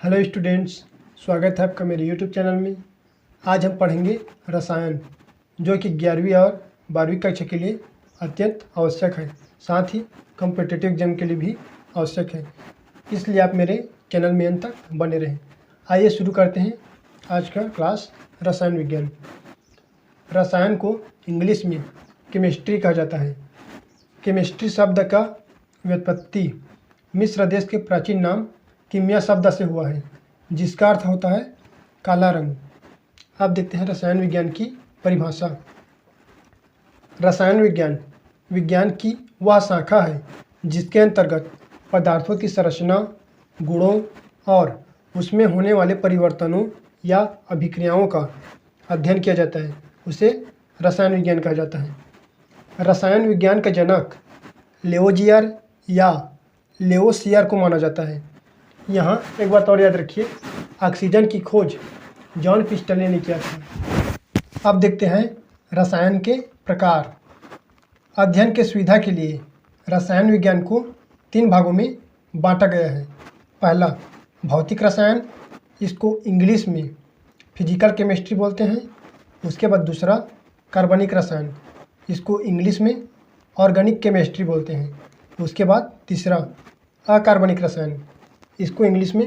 Hello students, स्वागत है आपका मेरे यूट्यूब चैनल में। आज हम पढ़ेंगे रसायन, जो कि 11वीं और 12वीं कक्षा के लिए अत्यंत आवश्यक है, साथ ही कॉम्पिटिटिव एग्जाम के लिए भी आवश्यक है। इसलिए आप मेरे चैनल में अंत तक बने रहें। आइए शुरू करते हैं आज का क्लास। रसायन विज्ञान। रसायन को इंग्लिश में केमिस्ट्री कहा जाता है। केमिस्ट्री शब्द का व्युत्पत्ति मिस्र देश के प्राचीन नाम कीमिया शब्द से हुआ है, जिसका अर्थ होता है काला रंग। अब देखते हैं रसायन विज्ञान की परिभाषा। रसायन विज्ञान विज्ञान की वह शाखा है जिसके अंतर्गत पदार्थों की संरचना, गुणों और उसमें होने वाले परिवर्तनों या अभिक्रियाओं का अध्ययन किया जाता है। उसे रसायन विज्ञान कहा जाता है। रसायन विज्ञान का जनक लेवोजियर या लेवोसियर को माना जाता है। यहाँ एक बात और याद रखिए, ऑक्सीजन की खोज जॉन पिस्टले ने किया था। अब देखते हैं रसायन के प्रकार। अध्ययन के सुविधा के लिए रसायन विज्ञान को 3 भागों में बांटा गया है। पहला भौतिक रसायन, इसको इंग्लिश में फिजिकल केमिस्ट्री बोलते हैं। उसके बाद दूसरा कार्बनिक रसायन, इसको इंग्लिश में ऑर्गेनिक केमिस्ट्री बोलते हैं। उसके बाद तीसरा अकार्बनिक रसायन, इसको इंग्लिश में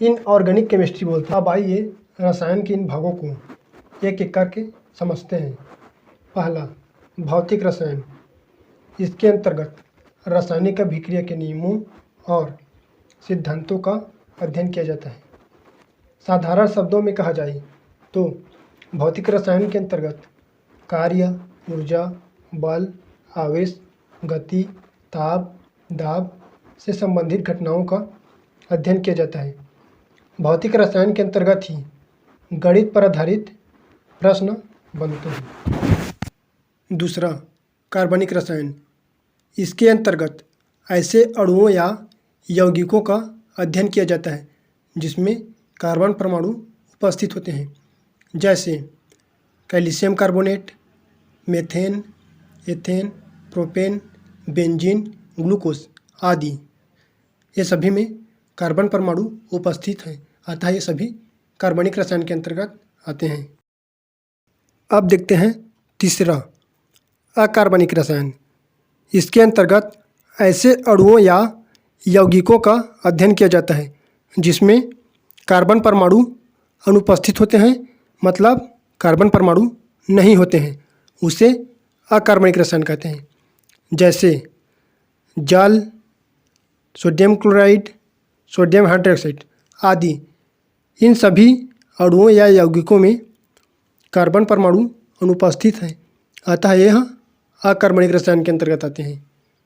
इनऑर्गेनिक केमिस्ट्री बोलते हैं। अब आइए रसायन के इन भागों को एक एक करके समझते हैं। पहला भौतिक रसायन, इसके अंतर्गत रासायनिक अभिक्रिया के नियमों और सिद्धांतों का अध्ययन किया जाता है। साधारण शब्दों में कहा जाए तो भौतिक रसायन के अंतर्गत कार्य, ऊर्जा, बल, आवेश, गति, ताप, दाब से संबंधित घटनाओं का अध्ययन किया जाता है। भौतिक रसायन के अंतर्गत ही गणित पर आधारित प्रश्न बनते हैं। दूसरा कार्बनिक रसायन, इसके अंतर्गत ऐसे अणुओं या यौगिकों का अध्ययन किया जाता है जिसमें कार्बन परमाणु उपस्थित होते हैं, जैसे calcium carbonate, methane, ethane, propane, benzene, glucose आदि। ये सभी में कार्बन परमाणु उपस्थित हैं, अतः ये सभी कार्बनिक रसायन के अंतर्गत आते हैं। अब देखते हैं तीसरा अकार्बनिक रसायन, इसके अंतर्गत ऐसे अणुओं या यौगिकों का अध्ययन किया जाता है जिसमें कार्बन परमाणु अनुपस्थित होते हैं, मतलब कार्बन परमाणु नहीं होते हैं। उसे अकार्बनिक रसायन कहते हैं, जैसे जल, सोडियम क्लोराइड, सोडियम हाइड्रोक्साइड आदि। इन सभी अणुओं या यौगिकों में कार्बन परमाणु अनुपस्थित हैं, अतः यह अकार्बनिक रसायन के अंतर्गत आते हैं।